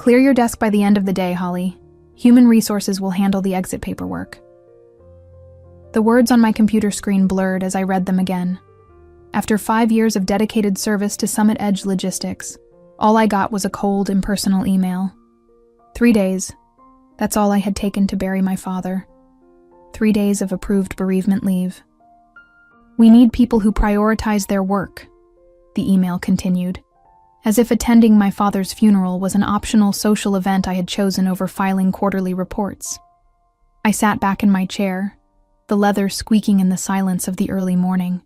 Clear your desk by the end of the day, Holly. Human Resources will handle the exit paperwork. The words on my computer screen blurred as I read them again. After 5 years of dedicated service to Summit Edge Logistics, all I got was a cold, impersonal email. 3 days. That's all I had taken to bury my father. 3 days of approved bereavement leave. We need people who prioritize their work, the email continued, as if attending my father's funeral was an optional social event I had chosen over filing quarterly reports. I sat back in my chair, the leather squeaking in the silence of the early morning.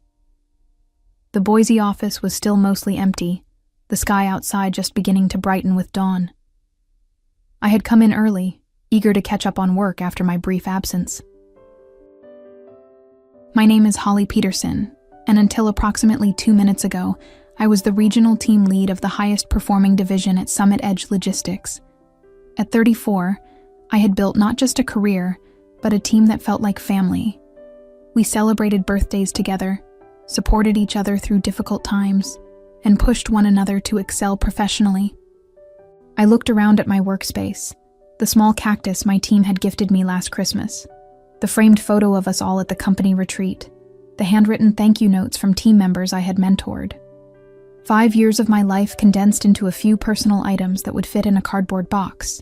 The Boise office was still mostly empty, the sky outside just beginning to brighten with dawn. I had come in early, eager to catch up on work after my brief absence. My name is Holly Peterson, and until approximately 2 minutes ago, I was the regional team lead of the highest performing division at Summit Edge Logistics. At 34, I had built not just a career, but a team that felt like family. We celebrated birthdays together, supported each other through difficult times, and pushed one another to excel professionally. I looked around at my workspace, the small cactus my team had gifted me last Christmas, the framed photo of us all at the company retreat, the handwritten thank you notes from team members I had mentored. 5 years of my life condensed into a few personal items that would fit in a cardboard box.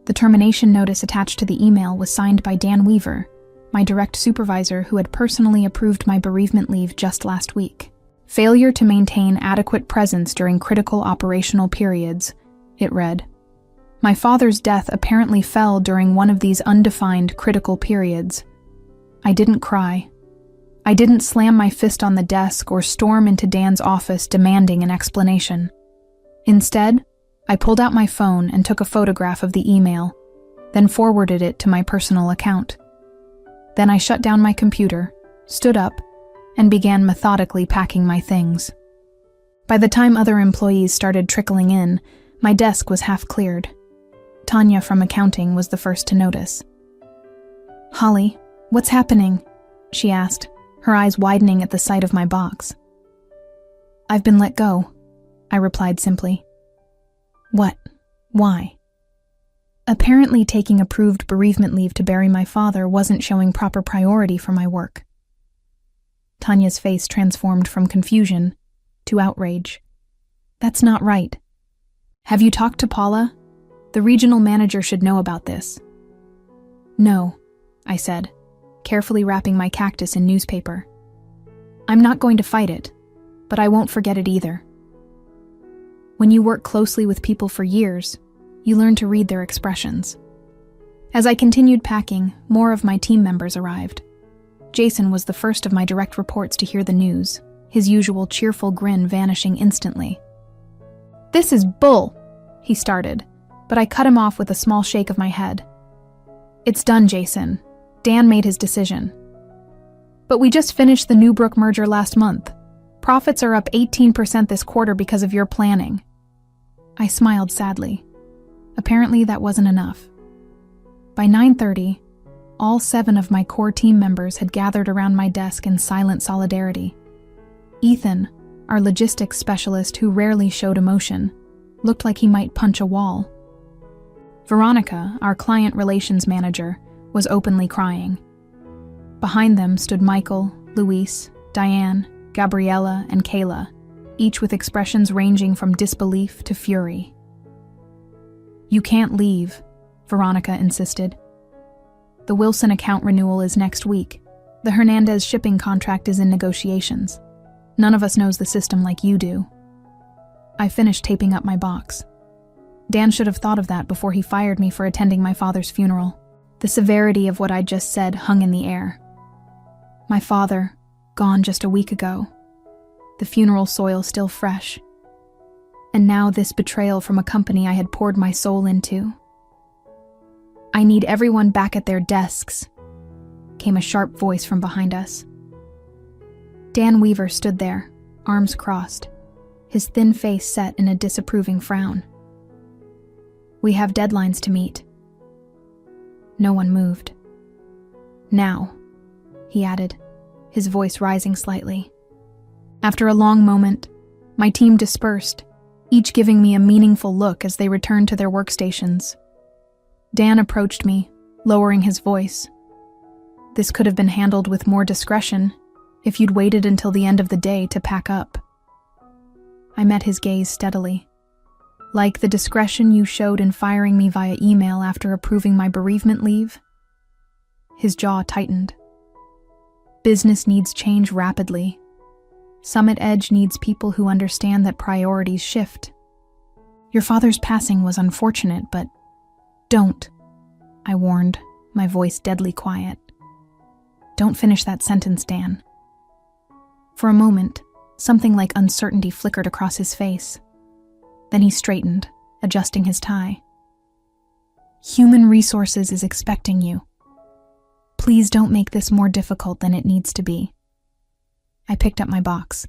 The termination notice attached to the email was signed by Dan Weaver, my direct supervisor who had personally approved my bereavement leave just last week. Failure to maintain adequate presence during critical operational periods, it read. My father's death apparently fell during one of these undefined critical periods. I didn't cry. I didn't slam my fist on the desk or storm into Dan's office demanding an explanation. Instead, I pulled out my phone and took a photograph of the email, then forwarded it to my personal account. Then I shut down my computer, stood up, and began methodically packing my things. By the time other employees started trickling in, my desk was half cleared. Tanya from accounting was the first to notice. "Holly, what's happening?" she asked, her eyes widening at the sight of my box. "I've been let go," I replied simply. "What? Why?" Apparently taking approved bereavement leave to bury my father wasn't showing proper priority for my work. Tanya's face transformed from confusion to outrage. "That's not right. Have you talked to Paula? The regional manager should know about this." "No," I said, carefully wrapping my cactus in newspaper. "I'm not going to fight it, but I won't forget it either." When you work closely with people for years, you learn to read their expressions. As I continued packing, more of my team members arrived. Jason was the first of my direct reports to hear the news, his usual cheerful grin vanishing instantly. "This is bull," he started, but I cut him off with a small shake of my head. "It's done, Jason. Dan made his decision. But we just finished the Newbrook merger last month. Profits are up 18% this quarter because of your planning." I smiled sadly. Apparently that wasn't enough. By 9:30, all 7 of my core team members had gathered around my desk in silent solidarity. Ethan, our logistics specialist who rarely showed emotion, looked like he might punch a wall. Veronica, our client relations manager, was openly crying. Behind them stood Michael, Luis, Diane, Gabriella, and Kayla, each with expressions ranging from disbelief to fury. "You can't leave," Veronica insisted. "The Wilson account renewal is next week. The Hernandez shipping contract is in negotiations. None of us knows the system like you do." I finished taping up my box. Dan should have thought of that before he fired me for attending my father's funeral. The severity of what I'd just said hung in the air. My father, gone just a week ago. The funeral soil still fresh. And now this betrayal from a company I had poured my soul into. "I need everyone back at their desks," came a sharp voice from behind us. Dan Weaver stood there, arms crossed, his thin face set in a disapproving frown. "We have deadlines to meet." No one moved. "Now," he added, his voice rising slightly. After a long moment, my team dispersed, each giving me a meaningful look as they returned to their workstations. Dan approached me, lowering his voice. "This could have been handled with more discretion if you'd waited until the end of the day to pack up." I met his gaze steadily. "Like the discretion you showed in firing me via email after approving my bereavement leave?" His jaw tightened. "Business needs change rapidly. Summit Edge needs people who understand that priorities shift. Your father's passing was unfortunate, but don't," I warned, my voice deadly quiet. "Don't finish that sentence, Dan." For a moment, something like uncertainty flickered across his face. Then he straightened, adjusting his tie. "Human Resources is expecting you. Please don't make this more difficult than it needs to be." I picked up my box.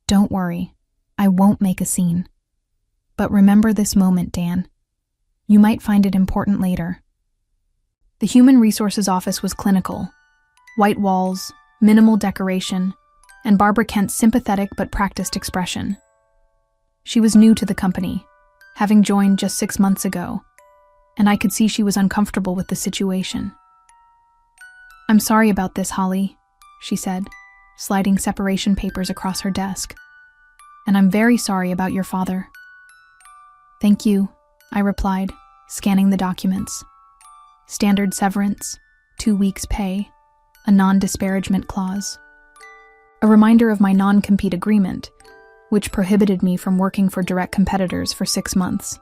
"Don't worry, I won't make a scene. But remember this moment, Dan. You might find it important later." The Human Resources office was clinical. White walls, minimal decoration, and Barbara Kent's sympathetic but practiced expression. She was new to the company, having joined just 6 months ago, and I could see she was uncomfortable with the situation. "I'm sorry about this, Holly," she said, sliding separation papers across her desk. "And I'm very sorry about your father." "Thank you," I replied, scanning the documents. Standard severance, 2 weeks' pay, a non-disparagement clause. A reminder of my non-compete agreement, which prohibited me from working for direct competitors for 6 months.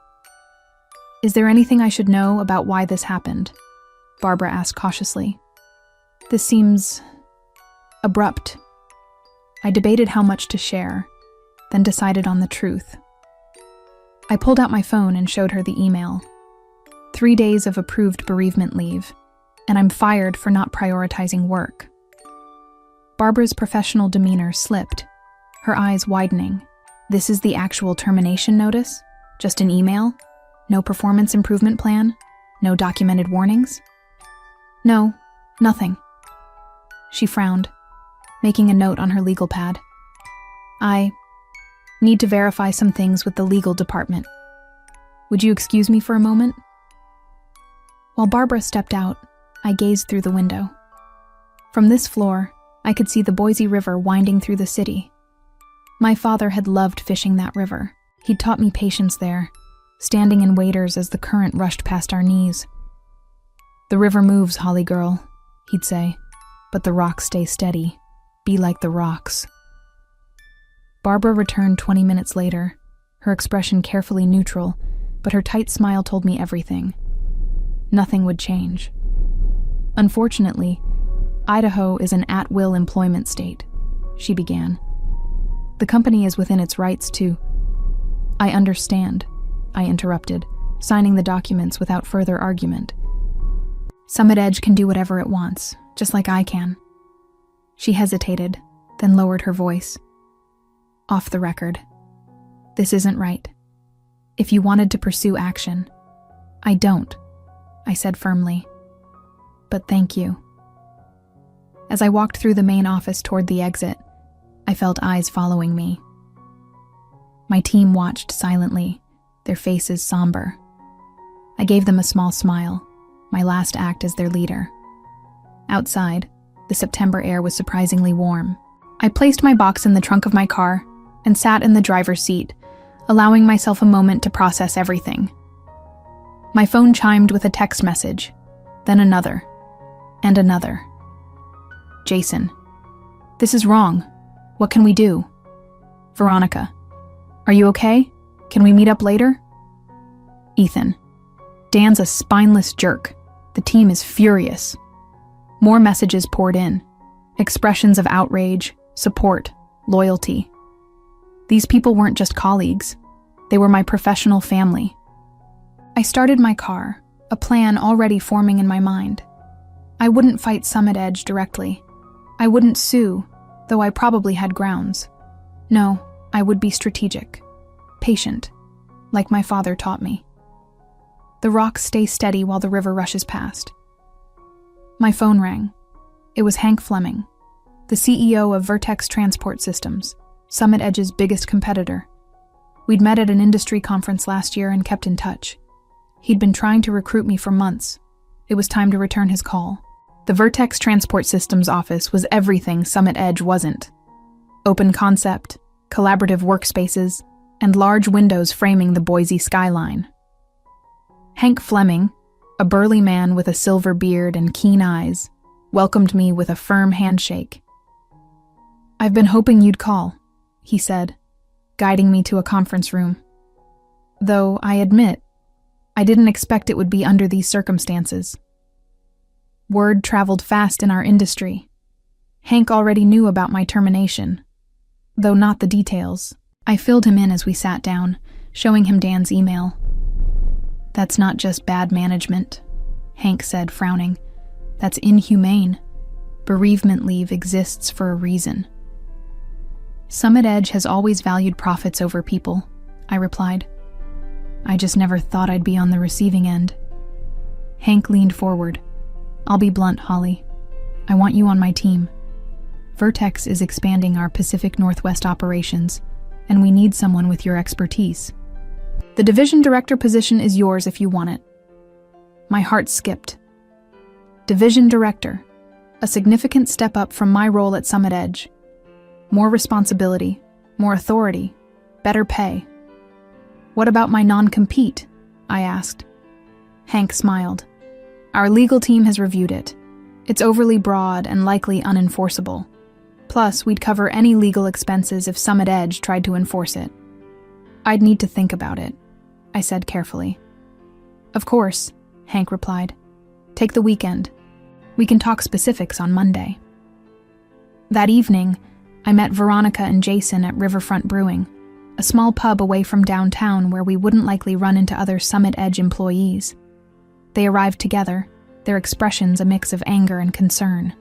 "Is there anything I should know about why this happened?" Barbara asked cautiously. "This seems abrupt." I debated how much to share, then decided on the truth. I pulled out my phone and showed her the email. 3 days of approved bereavement leave, and I'm fired for not prioritizing work. Barbara's professional demeanor slipped, her eyes widening. "This is the actual termination notice? Just an email? No performance improvement plan? No documented warnings?" "No, nothing." She frowned, making a note on her legal pad. "I need to verify some things with the legal department. Would you excuse me for a moment?" While Barbara stepped out, I gazed through the window. From this floor, I could see the Boise River winding through the city. My father had loved fishing that river. He'd taught me patience there, standing in waders as the current rushed past our knees. "The river moves, Holly girl," he'd say, "but the rocks stay steady. Be like the rocks." Barbara returned 20 minutes later, her expression carefully neutral, but her tight smile told me everything. Nothing would change. "Unfortunately, Idaho is an at-will employment state," she began. "The company is within its rights to—" "I understand," I interrupted, signing the documents without further argument. "Summit Edge can do whatever it wants, just like I can." She hesitated, then lowered her voice. "Off the record. This isn't right. If you wanted to pursue action—" "I don't," I said firmly. "But thank you." As I walked through the main office toward the exit, I felt eyes following me. My team watched silently, their faces somber. I gave them a small smile, my last act as their leader. Outside, the September air was surprisingly warm. I placed my box in the trunk of my car and sat in the driver's seat, allowing myself a moment to process everything. My phone chimed with a text message, then another, and another. "Jason, this is wrong. What can we do?" "Veronica, are you okay? Can we meet up later?" "Ethan, Dan's a spineless jerk. The team is furious." More messages poured in, expressions of outrage, support, loyalty. These people weren't just colleagues. They were my professional family. I started my car, a plan already forming in my mind. I wouldn't fight Summit Edge directly. I wouldn't sue, though I probably had grounds. No, I would be strategic, patient, like my father taught me. The rocks stay steady while the river rushes past. My phone rang. It was Hank Fleming, the CEO of Vertex Transport Systems, Summit Edge's biggest competitor. We'd met at an industry conference last year and kept in touch. He'd been trying to recruit me for months. It was time to return his call. The Vertex Transport Systems office was everything Summit Edge wasn't. Open concept, collaborative workspaces, and large windows framing the Boise skyline. Hank Fleming, a burly man with a silver beard and keen eyes, welcomed me with a firm handshake. "I've been hoping you'd call," he said, guiding me to a conference room. Though, I admit, I didn't expect it would be under these circumstances. Word traveled fast in our industry. Hank already knew about my termination, though not the details. I filled him in as we sat down, showing him Dan's email. "That's not just bad management," Hank said, frowning. "That's inhumane. Bereavement leave exists for a reason." "Summit Edge has always valued profits over people," I replied. "I just never thought I'd be on the receiving end." Hank leaned forward. "I'll be blunt, Holly. I want you on my team. Vertex is expanding our Pacific Northwest operations, and we need someone with your expertise. The division director position is yours if you want it." My heart skipped. Division director, a significant step up from my role at Summit Edge. More responsibility, more authority, better pay. "What about my non-compete?" I asked. Hank smiled. "Our legal team has reviewed it. It's overly broad and likely unenforceable. Plus, we'd cover any legal expenses if Summit Edge tried to enforce it." "I'd need to think about it," I said carefully. "Of course," Hank replied. "Take the weekend. We can talk specifics on Monday." That evening, I met Veronica and Jason at Riverfront Brewing, a small pub away from downtown where we wouldn't likely run into other Summit Edge employees. They arrived together, their expressions a mix of anger and concern.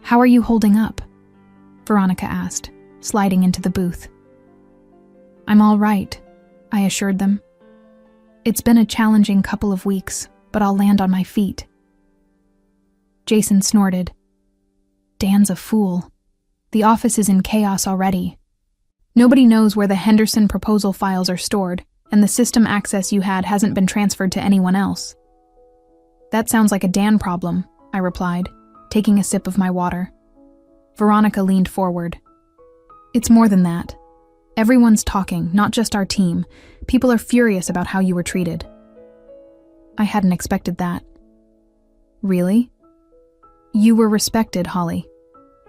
"How are you holding up?" Veronica asked, sliding into the booth. "I'm all right," I assured them. "It's been a challenging couple of weeks, but I'll land on my feet." Jason snorted. "Dan's a fool. The office is in chaos already. Nobody knows where the Henderson proposal files are stored, and the system access you had hasn't been transferred to anyone else." "That sounds like a Dan problem," I replied, taking a sip of my water. Veronica leaned forward. "It's more than that. Everyone's talking, not just our team. People are furious about how you were treated." I hadn't expected that. "Really?" "You were respected, Holly,"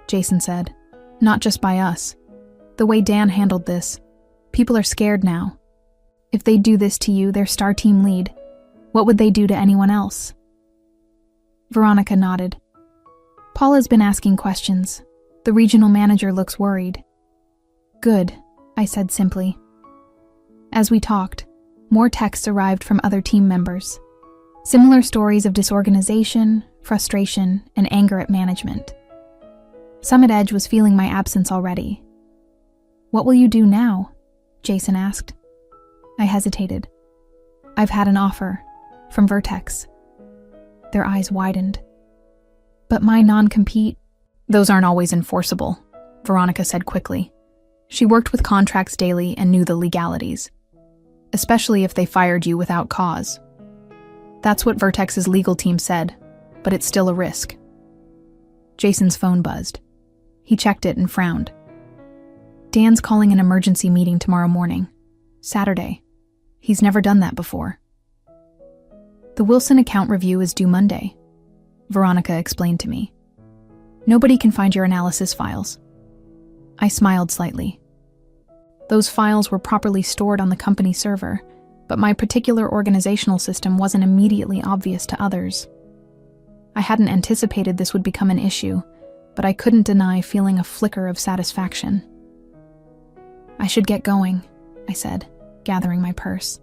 Jason said. "Not just by us. The way Dan handled this, people are scared now. If they do this to you, their star team lead, what would they do to anyone else?" Veronica nodded. "Paula's been asking questions. The regional manager looks worried." "Good," I said simply. As we talked, more texts arrived from other team members. Similar stories of disorganization, frustration, and anger at management. Summit Edge was feeling my absence already. "What will you do now?" Jason asked. I hesitated. "I've had an offer from Vertex." Their eyes widened. "But my non-compete—" "Those aren't always enforceable," Veronica said quickly. She worked with contracts daily and knew the legalities, especially if they fired you without cause. That's what Vertex's legal team said, but it's still a risk. Jason's phone buzzed. He checked it and frowned. "Dan's calling an emergency meeting tomorrow morning. Saturday. He's never done that before." "The Wilson account review is due Monday," Veronica explained to me. "Nobody can find your analysis files." I smiled slightly. Those files were properly stored on the company server, but my particular organizational system wasn't immediately obvious to others. I hadn't anticipated this would become an issue, but I couldn't deny feeling a flicker of satisfaction. "I should get going," I said, gathering my purse.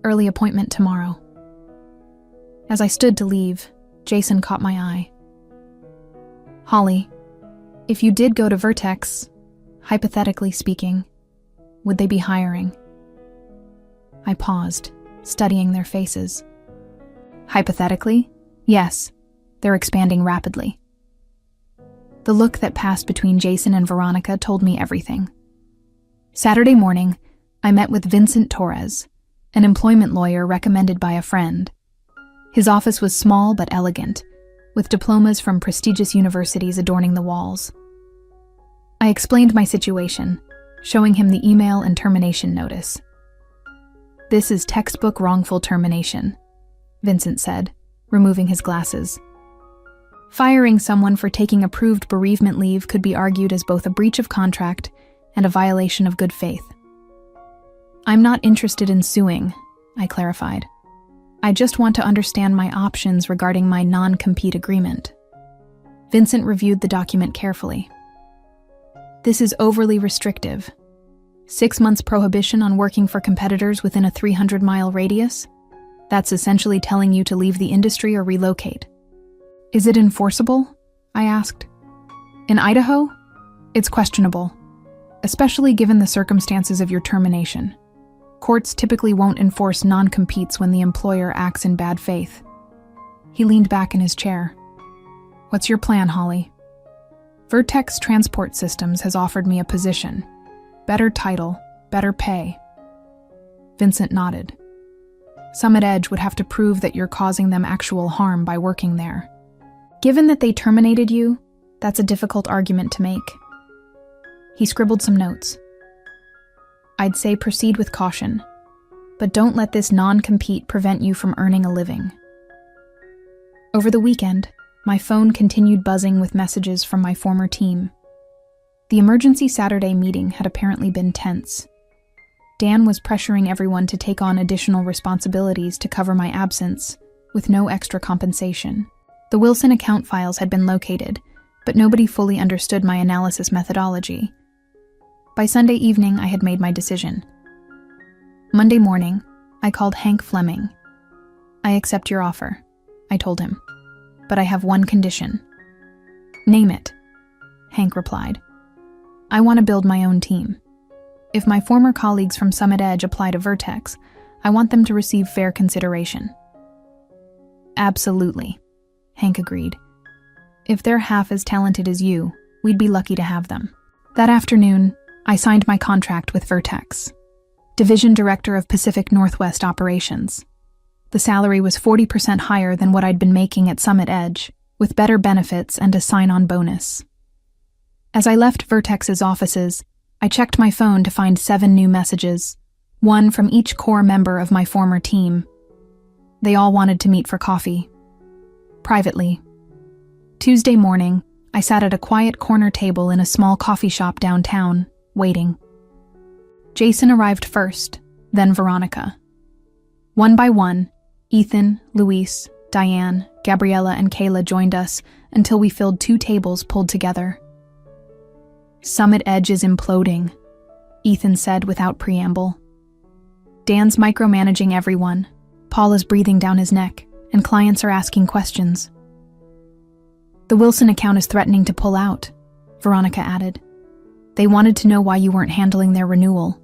"Early appointment tomorrow." As I stood to leave, Jason caught my eye. "Holly, if you did go to Vertex, hypothetically speaking, would they be hiring?" I paused, studying their faces. "Hypothetically, yes, they're expanding rapidly." The look that passed between Jason and Veronica told me everything. Saturday morning, I met with Vincent Torres, an employment lawyer recommended by a friend. His office was small but elegant, with diplomas from prestigious universities adorning the walls. I explained my situation, showing him the email and termination notice. "This is textbook wrongful termination," Vincent said, removing his glasses. Firing someone for taking approved bereavement leave could be argued as both a breach of contract and a violation of good faith. "I'm not interested in suing," I clarified. "I just want to understand my options regarding my non-compete agreement." Vincent reviewed the document carefully. "This is overly restrictive. 6 months prohibition on working for competitors within a 300-mile radius? That's essentially telling you to leave the industry or relocate." "Is it enforceable?" I asked. "In Idaho? It's questionable, especially given the circumstances of your termination. Courts typically won't enforce non-competes when the employer acts in bad faith." He leaned back in his chair. "What's your plan, Holly?" "Vertex Transport Systems has offered me a position. Better title, better pay." Vincent nodded. "Summit Edge would have to prove that you're causing them actual harm by working there. Given that they terminated you, that's a difficult argument to make." He scribbled some notes. "I'd say proceed with caution, but don't let this non-compete prevent you from earning a living." Over the weekend, my phone continued buzzing with messages from my former team. The emergency Saturday meeting had apparently been tense. Dan was pressuring everyone to take on additional responsibilities to cover my absence, with no extra compensation. The Wilson account files had been located, but nobody fully understood my analysis methodology. By Sunday evening, I had made my decision. Monday morning, I called Hank Fleming. "I accept your offer," I told him, "but I have one condition." "Name it," Hank replied. "I want to build my own team. If my former colleagues from Summit Edge apply to Vertex, I want them to receive fair consideration." "Absolutely," Hank agreed. "If they're half as talented as you, we'd be lucky to have them." That afternoon, I signed my contract with Vertex, Division Director of Pacific Northwest Operations. The salary was 40% higher than what I'd been making at Summit Edge, with better benefits and a sign-on bonus. As I left Vertex's offices, I checked my phone to find 7 new messages, one from each core member of my former team. They all wanted to meet for coffee. Privately. Tuesday morning, I sat at a quiet corner table in a small coffee shop downtown, waiting. Jason arrived first, then Veronica. One by one, Ethan, Luis, Diane, Gabriella, and Kayla joined us until we filled 2 tables pulled together. "Summit Edge is imploding," Ethan said without preamble. "Dan's micromanaging everyone, Paul is breathing down his neck, and clients are asking questions." "The Wilson account is threatening to pull out," Veronica added. "They wanted to know why you weren't handling their renewal."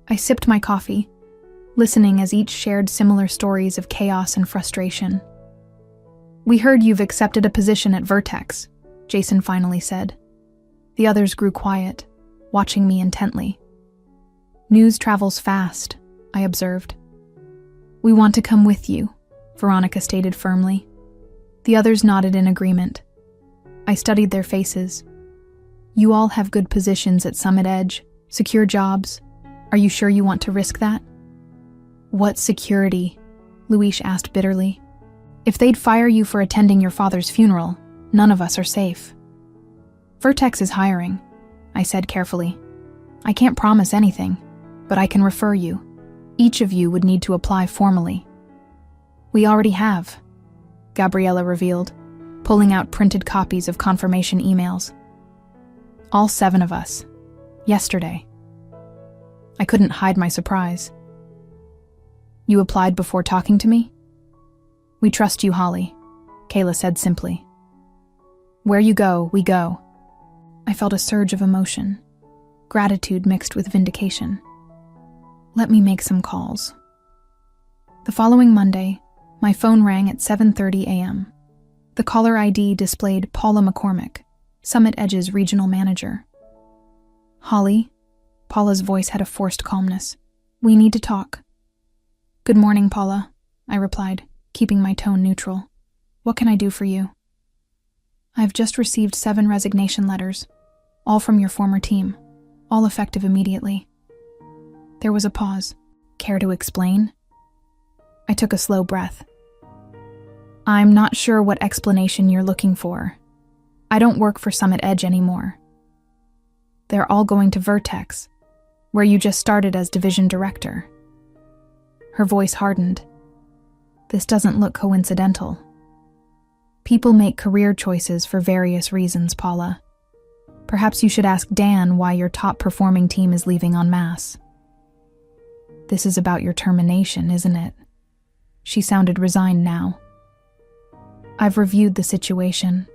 I sipped my coffee, listening as each shared similar stories of chaos and frustration. "We heard you've accepted a position at Vertex," Jason finally said. The others grew quiet, watching me intently. "News travels fast," I observed. "We want to come with you," Veronica stated firmly. The others nodded in agreement. I studied their faces. "You all have good positions at Summit Edge, secure jobs. Are you sure you want to risk that?" "What security?" Luis asked bitterly. "If they'd fire you for attending your father's funeral, none of us are safe." "Vertex is hiring," I said carefully. "I can't promise anything, but I can refer you. Each of you would need to apply formally." "We already have," Gabriella revealed, pulling out printed copies of confirmation emails. "All 7 of us. Yesterday." I couldn't hide my surprise. "You applied before talking to me?" "We trust you, Holly," Kayla said simply. "Where you go, we go." I felt a surge of emotion, gratitude mixed with vindication. Let me make some calls. The following Monday, my phone rang at 7:30 a.m. The caller ID displayed Paula McCormick, Summit Edge's regional manager. "Holly?" Paula's voice had a forced calmness. We need to talk. Good morning, Paula, I replied, keeping my tone neutral. What can I do for you? I've just received 7 resignation letters, all from your former team, all effective immediately. There was a pause. Care to explain? I took a slow breath. I'm not sure what explanation you're looking for. I don't work for Summit Edge anymore. They're all going to Vertex, where you just started as division director. Her voice hardened. This doesn't look coincidental. People make career choices for various reasons, Paula. Perhaps you should ask Dan why your top-performing team is leaving en masse. This is about your termination, isn't it? She sounded resigned now. I've reviewed the situation.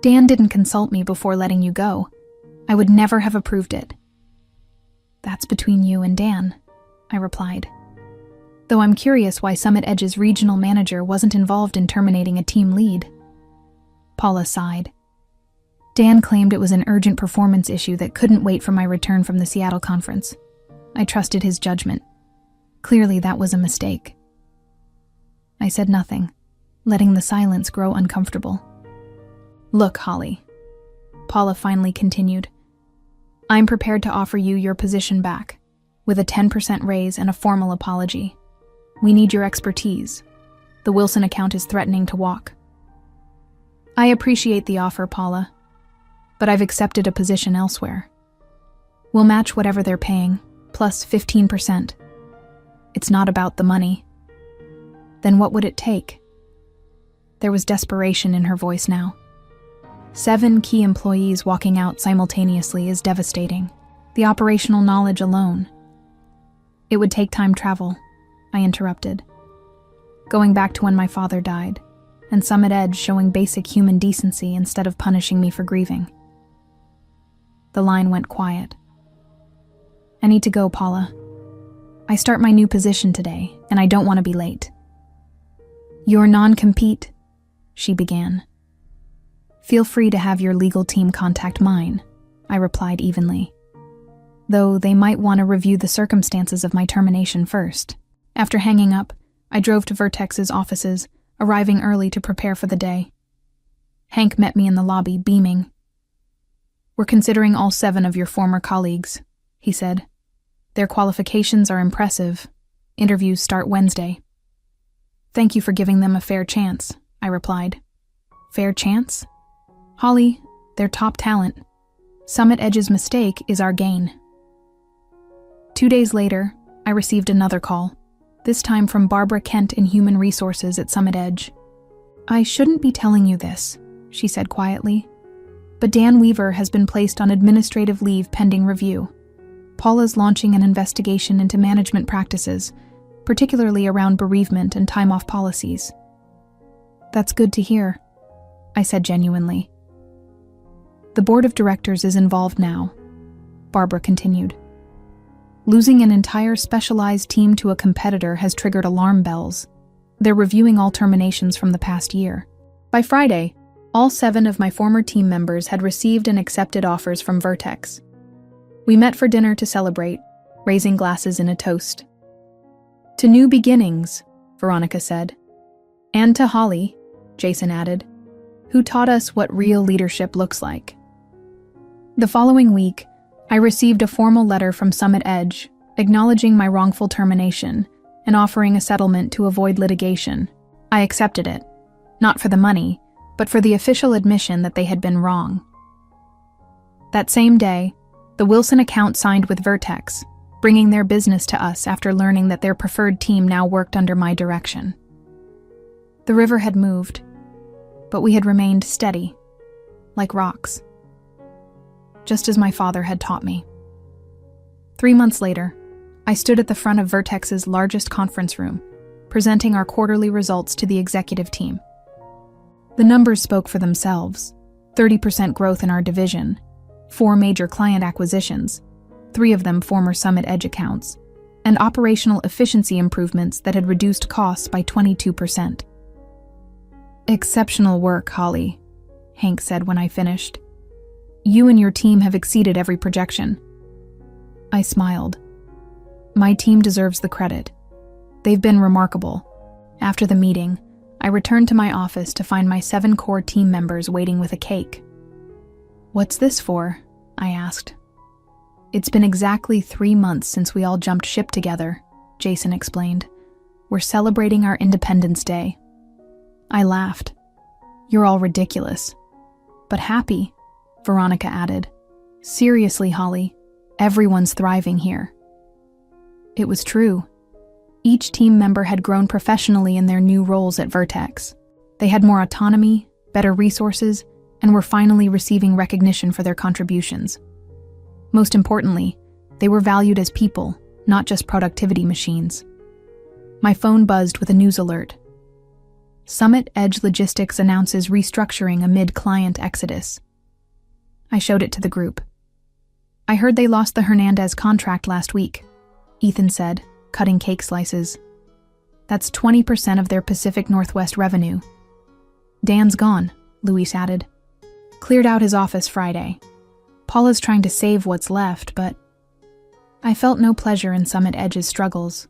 Dan didn't consult me before letting you go. I would never have approved it. That's between you and Dan, I replied. Though I'm curious why Summit Edge's regional manager wasn't involved in terminating a team lead. Paula sighed. Dan claimed it was an urgent performance issue that couldn't wait for my return from the Seattle conference. I trusted his judgment. Clearly, that was a mistake. I said nothing, letting the silence grow uncomfortable. Look, Holly, Paula finally continued. I'm prepared to offer you your position back, with a 10% raise and a formal apology. We need your expertise. The Wilson account is threatening to walk. I appreciate the offer, Paula, but I've accepted a position elsewhere. We'll match whatever they're paying, plus 15%. It's not about the money. Then what would it take? There was desperation in her voice now. 7 key employees walking out simultaneously is devastating. The operational knowledge alone. It would take time travel, I interrupted. Going back to when my father died, and Summit Edge showing basic human decency instead of punishing me for grieving. The line went quiet. I need to go, Paula. I start my new position today, and I don't want to be late. Your non-compete, she began. Feel free to have your legal team contact mine, I replied evenly. Though they might want to review the circumstances of my termination first. After hanging up, I drove to Vertex's offices, arriving early to prepare for the day. Hank met me in the lobby, beaming. We're considering all 7 of your former colleagues, he said. Their qualifications are impressive. Interviews start Wednesday. Thank you for giving them a fair chance, I replied. Fair chance? Holly, they're top talent. Summit Edge's mistake is our gain. 2 days later, I received another call, this time from Barbara Kent in Human Resources at Summit Edge. I shouldn't be telling you this, she said quietly, but Dan Weaver has been placed on administrative leave pending review. Paula's launching an investigation into management practices, particularly around bereavement and time-off policies. That's good to hear, I said genuinely. The board of directors is involved now, Barbara continued. Losing an entire specialized team to a competitor has triggered alarm bells. They're reviewing all terminations from the past year. By Friday, all 7 of my former team members had received and accepted offers from Vertex. We met for dinner to celebrate, raising glasses in a toast. To new beginnings, Veronica said. And to Holly, Jason added, who taught us what real leadership looks like. The following week, I received a formal letter from Summit Edge acknowledging my wrongful termination and offering a settlement to avoid litigation. I accepted it, not for the money, but for the official admission that they had been wrong. That same day, the Wilson account signed with Vertex, bringing their business to us after learning that their preferred team now worked under my direction. The river had moved, but we had remained steady, like rocks. Just as my father had taught me. 3 months later, I stood at the front of Vertex's largest conference room, presenting our quarterly results to the executive team. The numbers spoke for themselves: 30% growth in our division, 4 major client acquisitions, 3 of them former Summit Edge accounts, and operational efficiency improvements that had reduced costs by 22%. Exceptional work, Holly, Hank said when I finished. You and your team have exceeded every projection. I smiled. My team deserves the credit. They've been remarkable. After the meeting, I returned to my office to find my 7 core team members waiting with a cake. "What's this for?" I asked. "It's been exactly 3 months since we all jumped ship together," Jason explained. "We're celebrating our Independence Day." I laughed. "You're all ridiculous." "But happy," Veronica added. "Seriously, Holly, everyone's thriving here." It was true. Each team member had grown professionally in their new roles at Vertex. They had more autonomy, better resources, and were finally receiving recognition for their contributions. Most importantly, they were valued as people, not just productivity machines. My phone buzzed with a news alert. Summit Edge Logistics announces restructuring amid client exodus. I showed it to the group. "I heard they lost the Hernandez contract last week," Ethan said, cutting cake slices. "That's 20% of their Pacific Northwest revenue." "Dan's gone," Luis added. "Cleared out his office Friday. Paula's trying to save what's left, but..." I felt no pleasure in Summit Edge's struggles,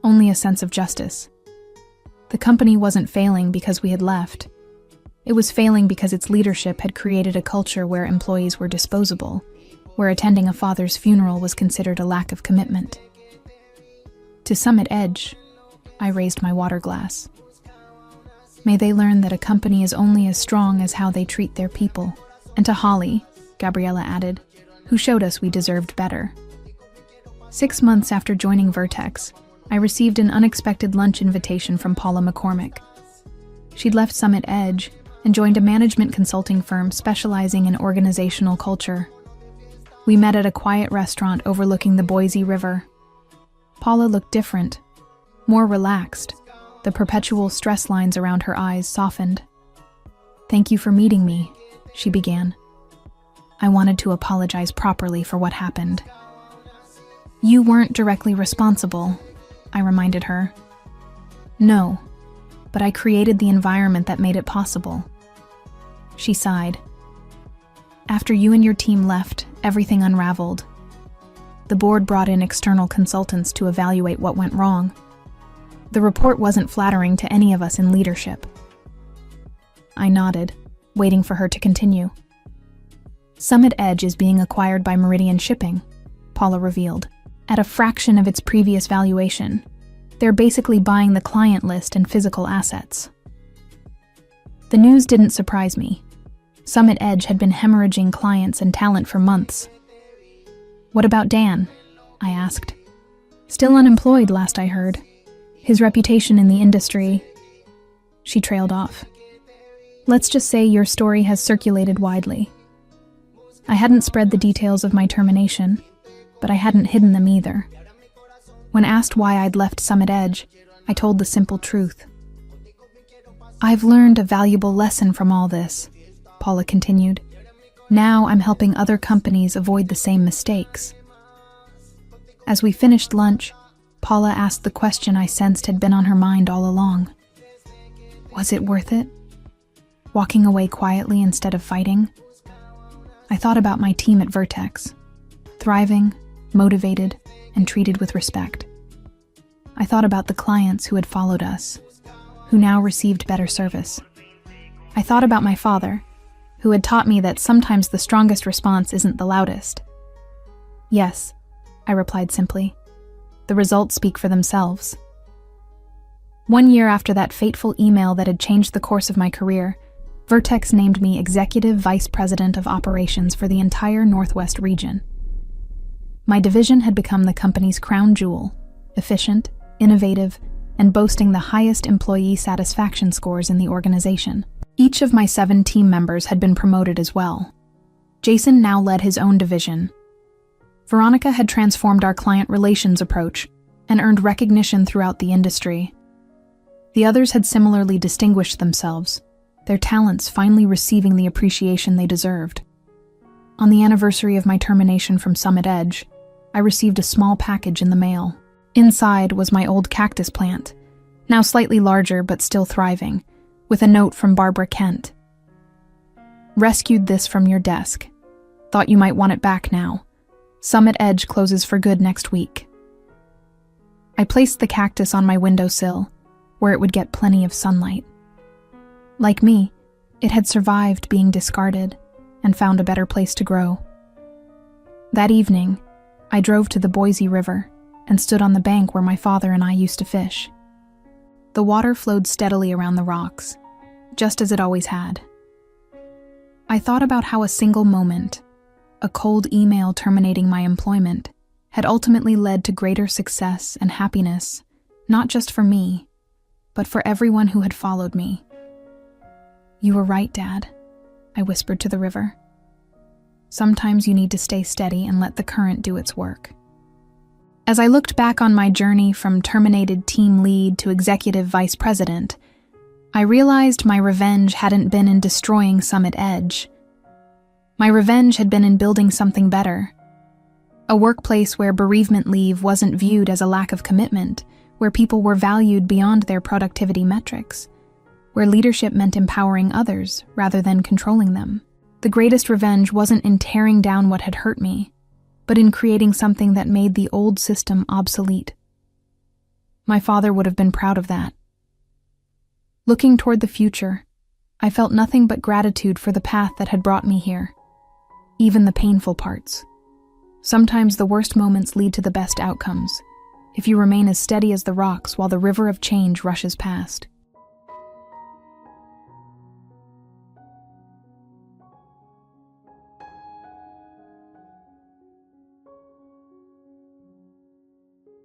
only a sense of justice. The company wasn't failing because we had left. It was failing because its leadership had created a culture where employees were disposable, where attending a father's funeral was considered a lack of commitment. To Summit Edge, I raised my water glass. May they learn that a company is only as strong as how they treat their people. And to Holly, Gabriella added, who showed us we deserved better. 6 months after joining Vertex, I received an unexpected lunch invitation from Paula McCormick. She'd left Summit Edge and joined a management consulting firm specializing in organizational culture. We met at a quiet restaurant overlooking the Boise River. Paula looked different, more relaxed. The perpetual stress lines around her eyes softened. "Thank you for meeting me," she began. I wanted to apologize properly for what happened. "You weren't directly responsible," I reminded her. "No, but I created the environment that made it possible." She sighed. "After you and your team left, everything unraveled. The board brought in external consultants to evaluate what went wrong. The report wasn't flattering to any of us in leadership." I nodded, waiting for her to continue. "Summit Edge is being acquired by Meridian Shipping," Paula revealed, "at a fraction of its previous valuation. They're basically buying the client list and physical assets." The news didn't surprise me. Summit Edge had been hemorrhaging clients and talent for months. "What about Dan?" I asked. "Still unemployed, last I heard. His reputation in the industry..." She trailed off. "Let's just say your story has circulated widely." I hadn't spread the details of my termination, but I hadn't hidden them either. When asked why I'd left Summit Edge, I told the simple truth. "I've learned a valuable lesson from all this," Paula continued. "Now I'm helping other companies avoid the same mistakes." As we finished lunch, Paula asked the question I sensed had been on her mind all along. Was it worth it? Walking away quietly instead of fighting? I thought about my team at Vertex, thriving, motivated, and treated with respect. I thought about the clients who had followed us, who now received better service. I thought about my father, who had taught me that sometimes the strongest response isn't the loudest. "Yes," I replied simply. "The results speak for themselves." 1 year after that fateful email that had changed the course of my career, Vertex named me Executive Vice President of Operations for the entire Northwest region. My division had become the company's crown jewel, efficient, innovative, and boasting the highest employee satisfaction scores in the organization. Each of my 7 team members had been promoted as well. Jason now led his own division. Veronica had transformed our client relations approach and earned recognition throughout the industry. The others had similarly distinguished themselves, their talents finally receiving the appreciation they deserved. On the anniversary of my termination from Summit Edge, I received a small package in the mail. Inside was my old cactus plant, now slightly larger but still thriving, with a note from Barbara Kent. "Rescued this from your desk. Thought you might want it back now. Summit Edge closes for good next week." I placed the cactus on my windowsill, where it would get plenty of sunlight. Like me, it had survived being discarded and found a better place to grow. That evening, I drove to the Boise River and stood on the bank where my father and I used to fish. The water flowed steadily around the rocks, just as it always had. I thought about how a single moment, a cold email terminating my employment, had ultimately led to greater success and happiness, not just for me, but for everyone who had followed me. "You were right, Dad," I whispered to the river. "Sometimes you need to stay steady and let the current do its work." As I looked back on my journey from terminated team lead to executive vice president, I realized my revenge hadn't been in destroying Summit Edge. My revenge had been in building something better. A workplace where bereavement leave wasn't viewed as a lack of commitment, where people were valued beyond their productivity metrics, where leadership meant empowering others rather than controlling them. The greatest revenge wasn't in tearing down what had hurt me, but in creating something that made the old system obsolete. My father would have been proud of that. Looking toward the future, I felt nothing but gratitude for the path that had brought me here, even the painful parts. Sometimes the worst moments lead to the best outcomes, if you remain as steady as the rocks while the river of change rushes past.